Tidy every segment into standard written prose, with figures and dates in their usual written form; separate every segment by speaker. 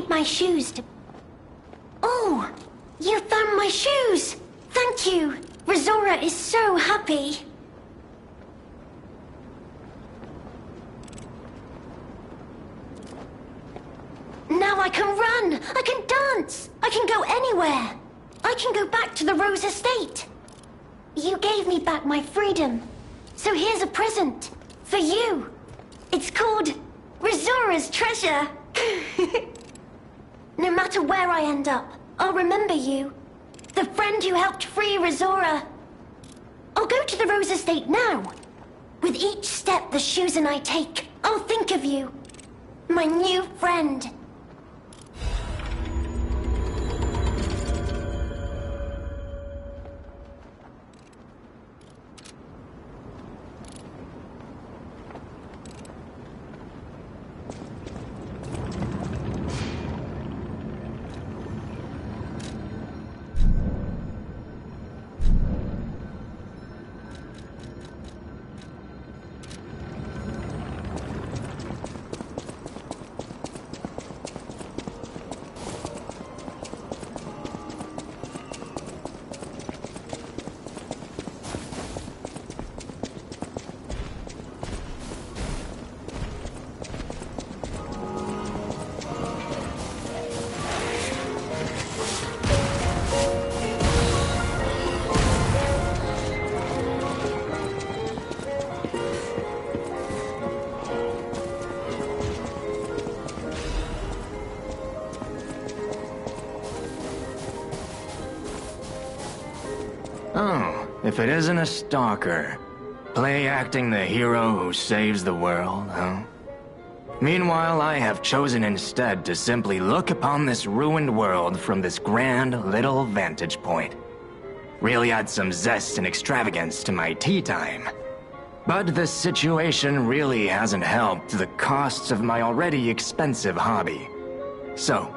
Speaker 1: need my shoes to... Oh! You found my shoes! Thank you! Rizora is so happy. Now I can run! I can dance! I can go anywhere! I can go back to the Rose Estate! You gave me back my freedom. So here's a present. For you. It's called... Rizora's Treasure! No matter where I end up, I'll remember you. The friend who helped free Rizora. I'll go to the Rose Estate now. With each step the shoes and I take, I'll think of you. My new friend.
Speaker 2: Oh, if it isn't a stalker. Play acting the hero who saves the world, huh? Meanwhile, I have chosen instead to simply look upon this ruined world from this grand little vantage point. Really add some zest and extravagance to my tea time. But the situation really hasn't helped the costs of my already expensive hobby. So,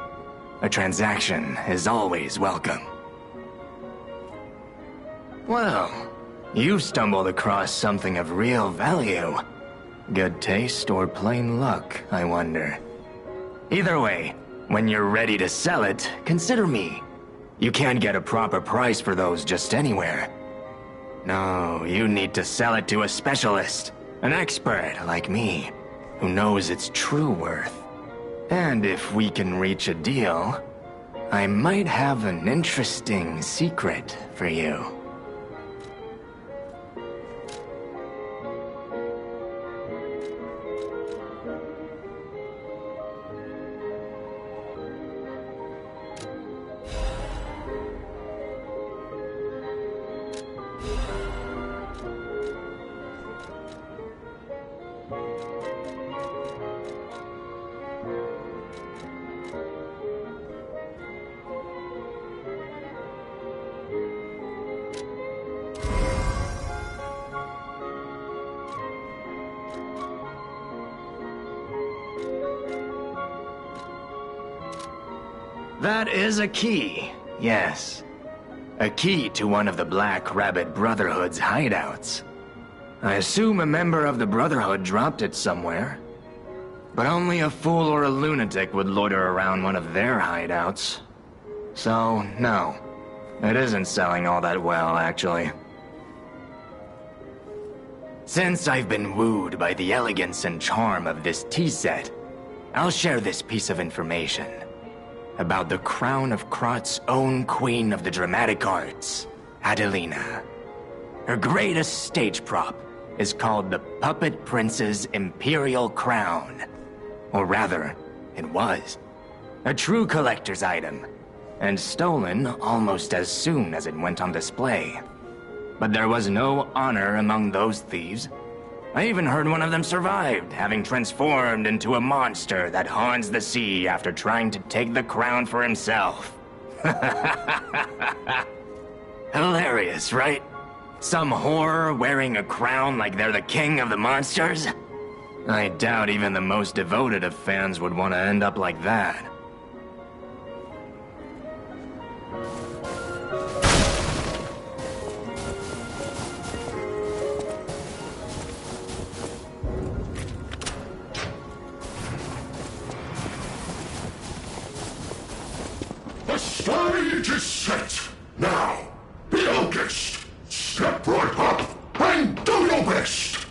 Speaker 2: a transaction is always welcome. Well, you've stumbled across something of real value. Good taste or plain luck, I wonder. Either way, when you're ready to sell it, consider me. You can't get a proper price for those just anywhere. No, you need to sell it to a specialist, an expert like me, who knows its true worth. And if we can reach a deal, I might have an interesting secret for you. That is a key, yes. A key to one of the Black Rabbit Brotherhood's hideouts. I assume a member of the Brotherhood dropped it somewhere. But only a fool or a lunatic would loiter around one of their hideouts. So, no. It isn't selling all that well, actually. Since I've been wooed by the elegance and charm of this tea set, I'll share this piece of information. About the crown of Krot's own queen of the dramatic arts, Adelina. Her greatest stage prop is called the Puppet Prince's Imperial Crown. Or rather, it was. A true collector's item, and stolen almost as soon as it went on display. But there was no honor among those thieves. I even heard one of them survived, having transformed into a monster that haunts the sea after trying to take the crown for himself. Hilarious, right? Some whore wearing a crown like they're the king of the monsters? I doubt even the most devoted of fans would want to end up like that.
Speaker 3: stage is set. Now, be our guest. Step right up and do your best.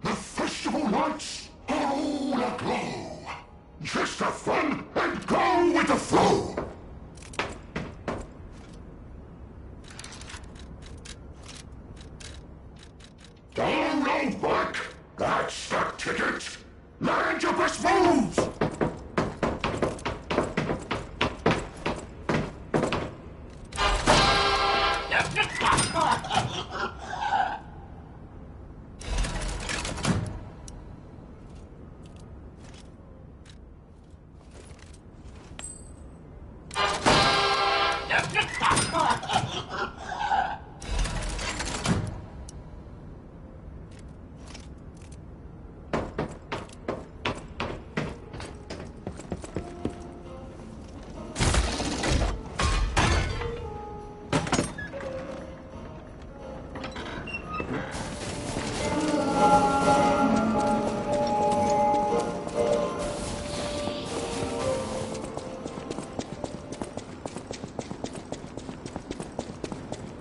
Speaker 3: The festival lights are all aglow. Just have fun and go with the flow. Don't hold back. That's the ticket. Land your best moves.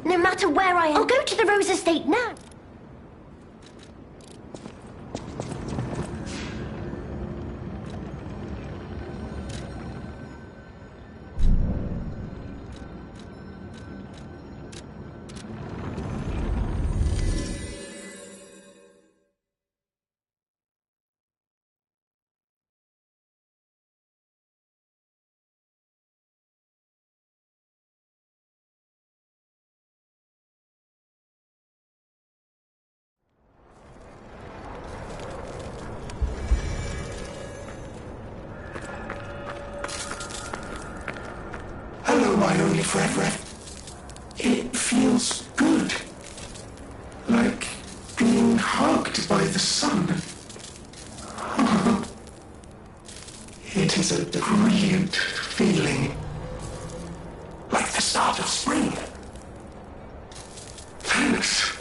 Speaker 1: No matter where I am, I'll go to the Rose Estate now.
Speaker 3: Hello, my only friend. It feels good. Like being hugged by the sun. It is a brilliant feeling. Like the start of spring. Thanks.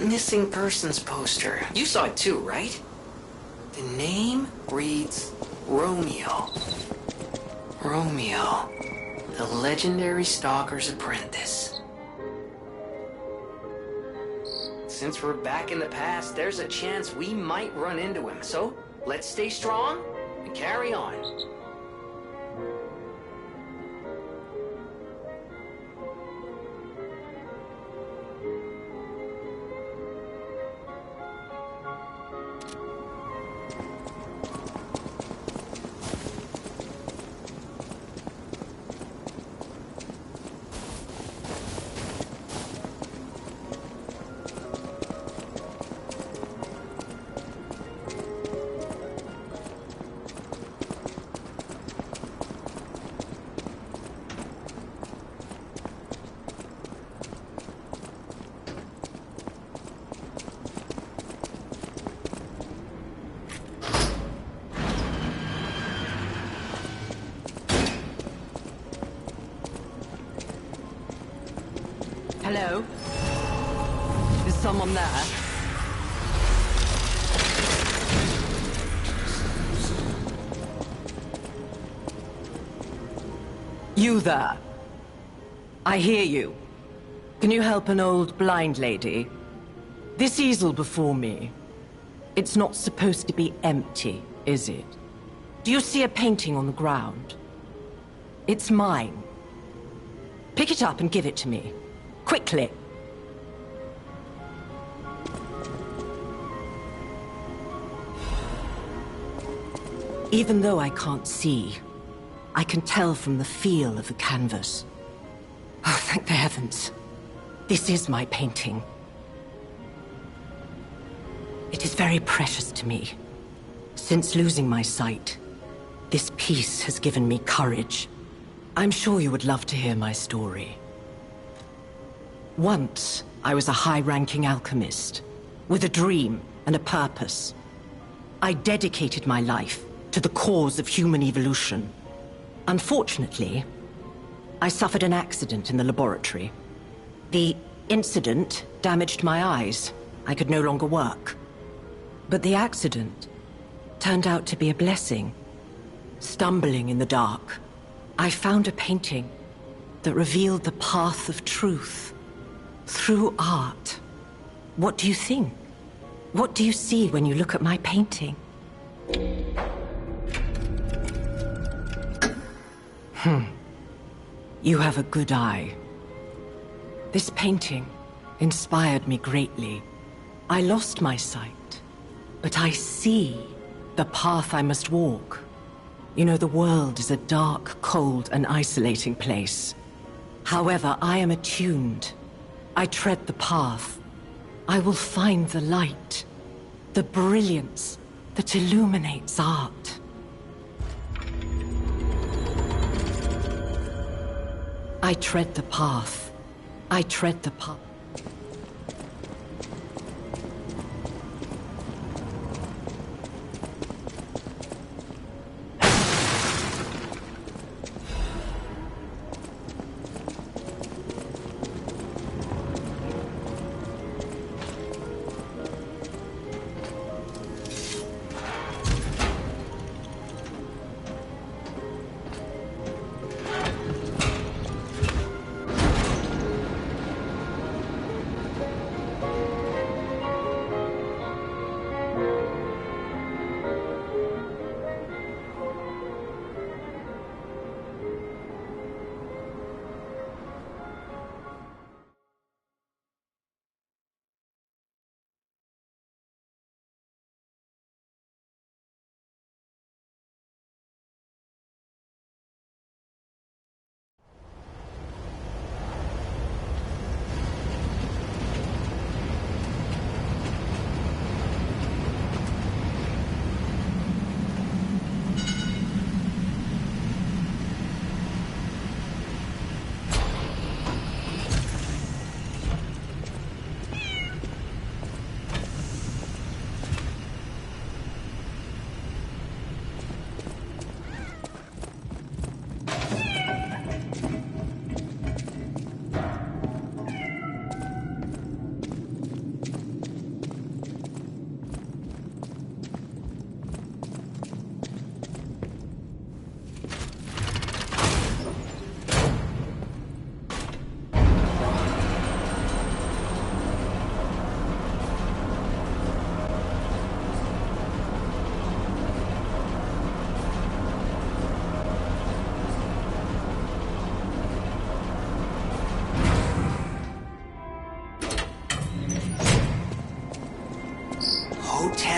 Speaker 4: Missing persons poster. You saw it too, right? The name reads Romeo. Romeo. The legendary stalker's apprentice. Since we're back in the past, there's a chance we might run into him. So, let's stay strong and carry on.
Speaker 5: Hello? Is someone there? You there? I hear you. Can you help an old blind lady? This easel before me, it's not supposed to be empty, is it? Do you see a painting on the ground? It's mine. Pick it up and give it to me. Quickly! Even though I can't see, I can tell from the feel of the canvas. Oh, thank the heavens. This is my painting. It is very precious to me. Since losing my sight, this piece has given me courage. I'm sure you would love to hear my story. Once, I was a high-ranking alchemist, with a dream and a purpose. I dedicated my life to the cause of human evolution. Unfortunately, I suffered an accident in the laboratory. The incident damaged my eyes. I could no longer work. But the accident turned out to be a blessing. Stumbling in the dark, I found a painting that revealed the path of truth. Through art. What do you think? What do you see when you look at my painting? You have a good eye. This painting inspired me greatly. I lost my sight, but I see the path I must walk. You know, the world is a dark, cold, and isolating place. However, I am attuned. I tread the path. I will find the light, the brilliance that illuminates art. I tread the path. I tread the path.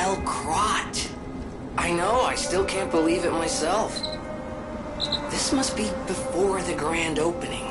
Speaker 4: El Crot. I know, I still can't believe it myself. This must be before the grand opening.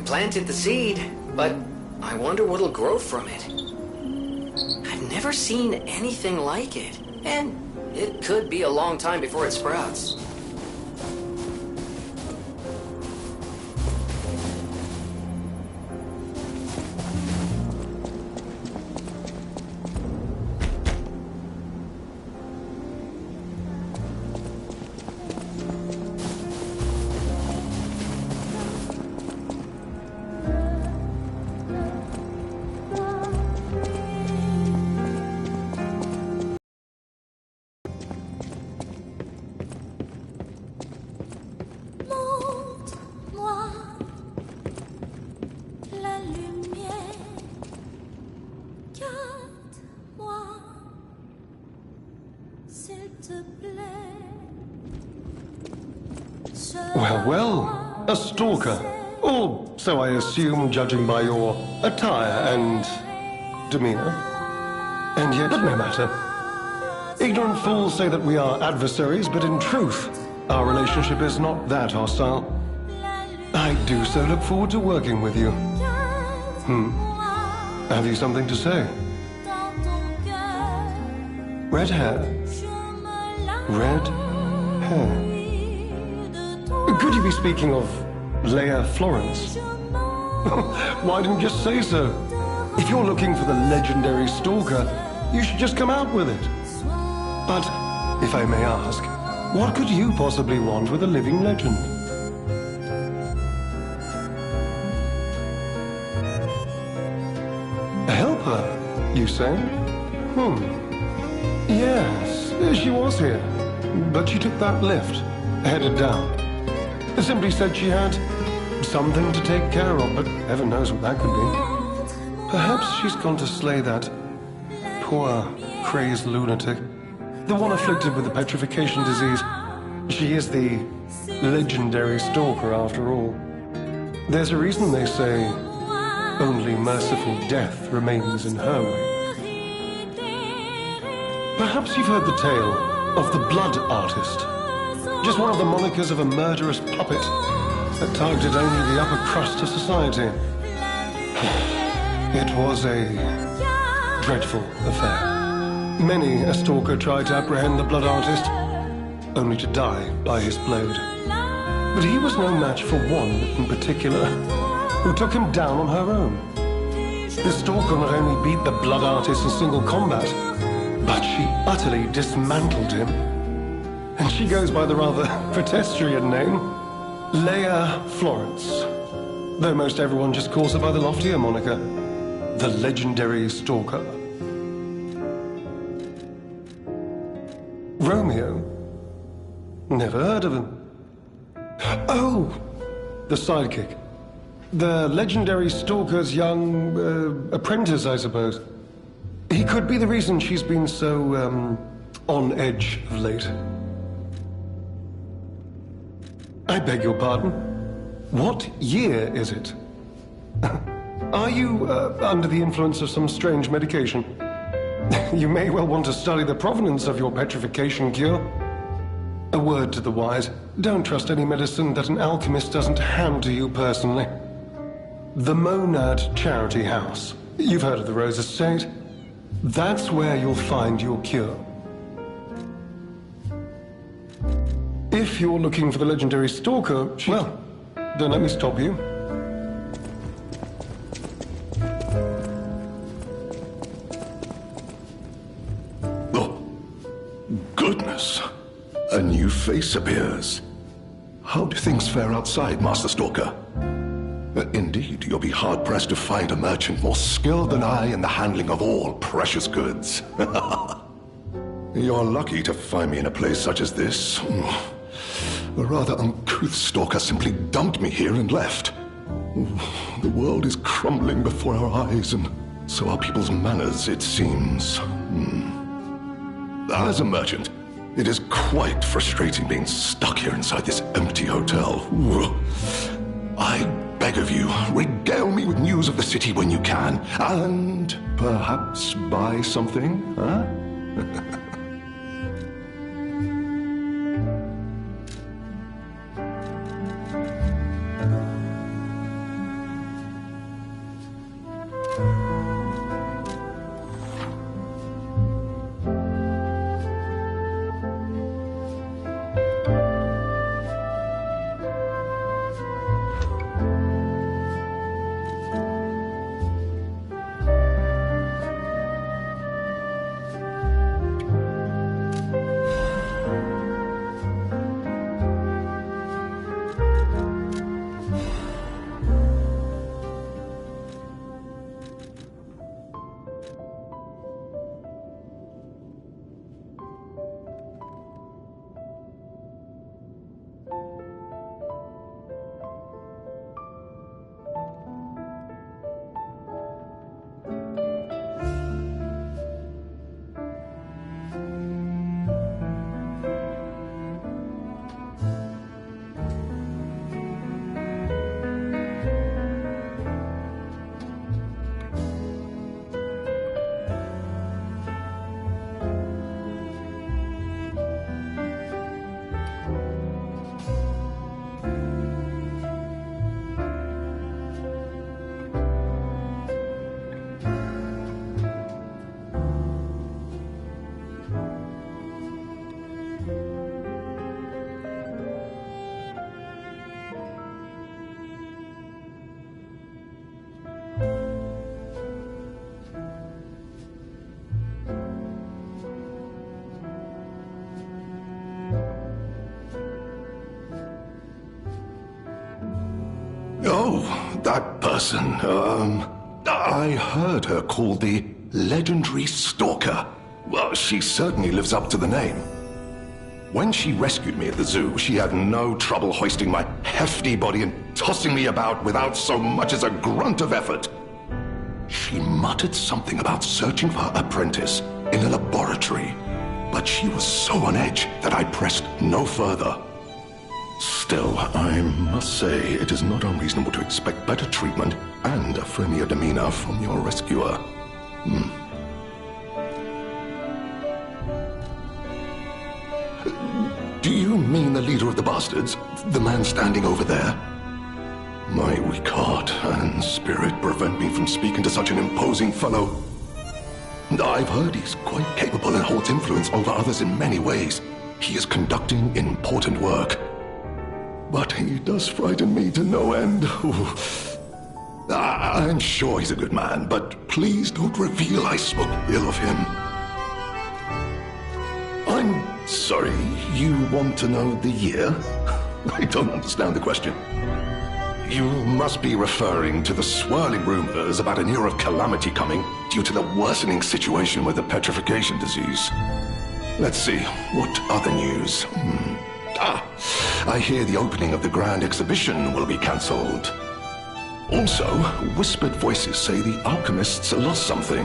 Speaker 4: planted the seed, but I wonder what'll grow from it. I've never seen anything like it, and it could be a long time before it sprouts.
Speaker 6: Well, a stalker. Or so I assume, judging by your attire and demeanor. And yet, no matter. Ignorant fools say that we are adversaries, but in truth, our relationship is not that hostile. I do so look forward to working with you. Have you something to say? Red hair. Red hair. Could you be speaking of Leia Florence? Why didn't you just say so? If you're looking for the legendary stalker, you should just come out with it. But, if I may ask, what could you possibly want with a living legend? Help her, you say? Yes, she was here. But she took that lift, headed down. Simply said she had something to take care of, but heaven knows what that could be. Perhaps she's gone to slay that poor, crazed lunatic. The one afflicted with the petrification disease. She is the legendary stalker, after all. There's a reason they say only merciful death remains in her way. Perhaps you've heard the tale of the Blood Artist. Just one of the monikers of a murderous puppet that targeted only the upper crust of society. It was a dreadful affair. Many a stalker tried to apprehend the Blood Artist, only to die by his blade. But he was no match for one in particular, who took him down on her own. The stalker not only beat the Blood Artist in single combat, but she utterly dismantled him. And she goes by the rather pedestrian name, Leia Florence. Though most everyone just calls her by the loftier moniker, the legendary stalker. Romeo? Never heard of him. Oh, the sidekick. The legendary stalker's young apprentice, I suppose. He could be the reason she's been so, on edge of late. I beg your pardon? What year is it? Are you under the influence of some strange medication? You may well want to study the provenance of your petrification cure. A word to the wise, don't trust any medicine that an alchemist doesn't hand to you personally. The Monad Charity House. You've heard of the Rose Estate? That's where you'll find your cure. If you're looking for the legendary stalker, well, don't let me stop you.
Speaker 3: Oh, goodness. A new face appears. How do things fare outside, Master Stalker? Indeed, you'll be hard-pressed to find a merchant more skilled than I in the handling of all precious goods. You're lucky to find me in a place such as this. A rather uncouth stalker simply dumped me here and left. The world is crumbling before our eyes, and so are people's manners, it seems. As a merchant, it is quite frustrating being stuck here inside this empty hotel. I beg of you, regale me with news of the city when you can, and perhaps buy something, huh? Oh, that person. I heard her called the legendary Stalker. Well, she certainly lives up to the name. When she rescued me at the zoo, she had no trouble hoisting my hefty body and tossing me about without so much as a grunt of effort. She muttered something about searching for her apprentice in a laboratory, but she was so on edge that I pressed no further. Still, I must say it is not unreasonable to expect better treatment and a friendlier demeanor from your rescuer. Do you mean the leader of the bastards? The man standing over there? My weak heart and spirit prevent me from speaking to such an imposing fellow. I've heard he's quite capable and holds influence over others in many ways. He is conducting important work. But he does frighten me to no end. I'm sure he's a good man, but please don't reveal I spoke ill of him. I'm sorry, you want to know the year? I don't understand the question. You must be referring to the swirling rumors about an era of calamity coming due to the worsening situation with the petrification disease. Let's see, what other news? I hear the opening of the grand exhibition will be cancelled. Also, whispered voices say the alchemists lost something.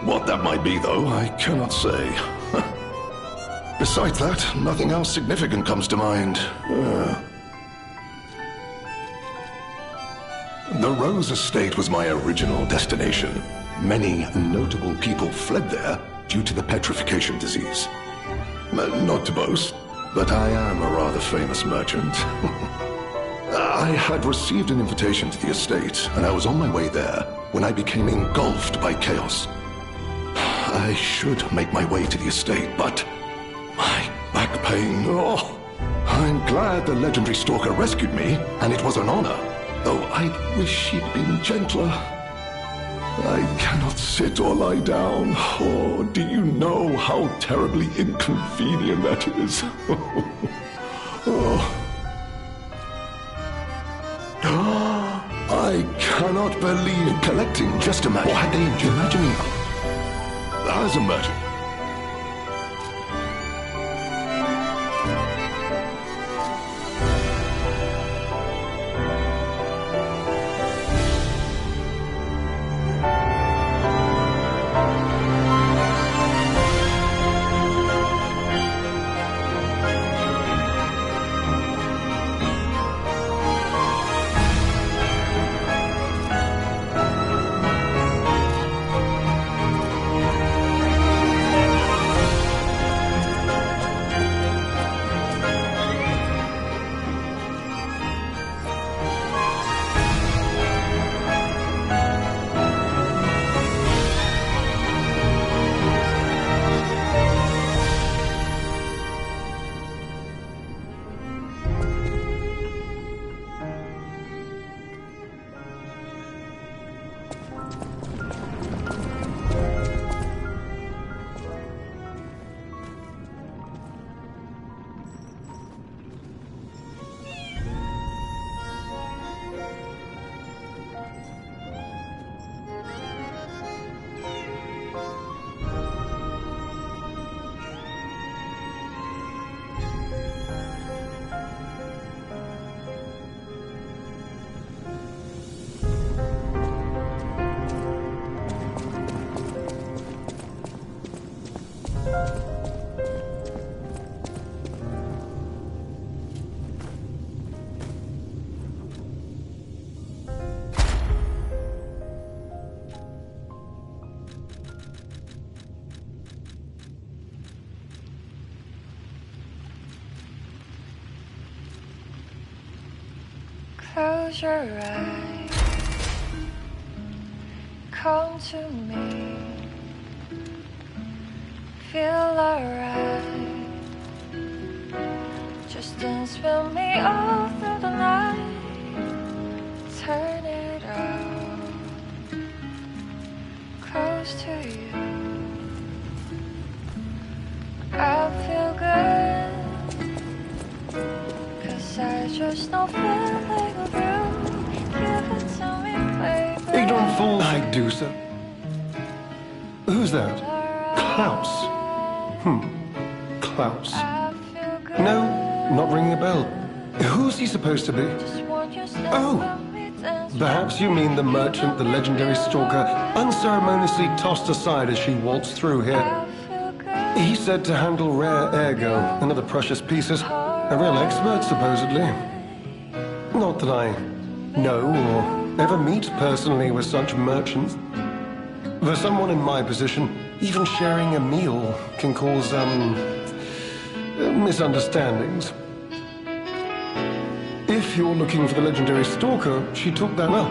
Speaker 3: What that might be, though, I cannot say. Besides that, nothing else significant comes to mind. The Rose Estate was my original destination. Many notable people fled there due to the petrification disease. Not to boast, but I am a rather famous merchant. I had received an invitation to the estate, and I was on my way there when I became engulfed by chaos. I should make my way to the estate, but my back pain, I'm glad the legendary stalker rescued me, and it was an honor, though I wish he'd been gentler. I cannot sit or lie down. Oh, do you know how terribly inconvenient that is? I cannot believe collecting. Just imagine. Or had they imagining as a merchant?
Speaker 7: Close your eyes, come to me, feel alright. Just dance with me all through the night, turn it out, close to you. I feel good, 'cause I just know feeling of you.
Speaker 6: falls, I do so. Who's that? Klaus. Klaus. No, not ringing a bell. Who's he supposed to be? Oh! Perhaps you mean the merchant the legendary stalker unceremoniously tossed aside as she waltzed through here. He's said to handle rare ergo and other precious pieces. A real expert, supposedly. Not that I know or ever meet personally with such merchants. For someone in my position, even sharing a meal can cause, misunderstandings. If you're looking for the legendary stalker, she took that well.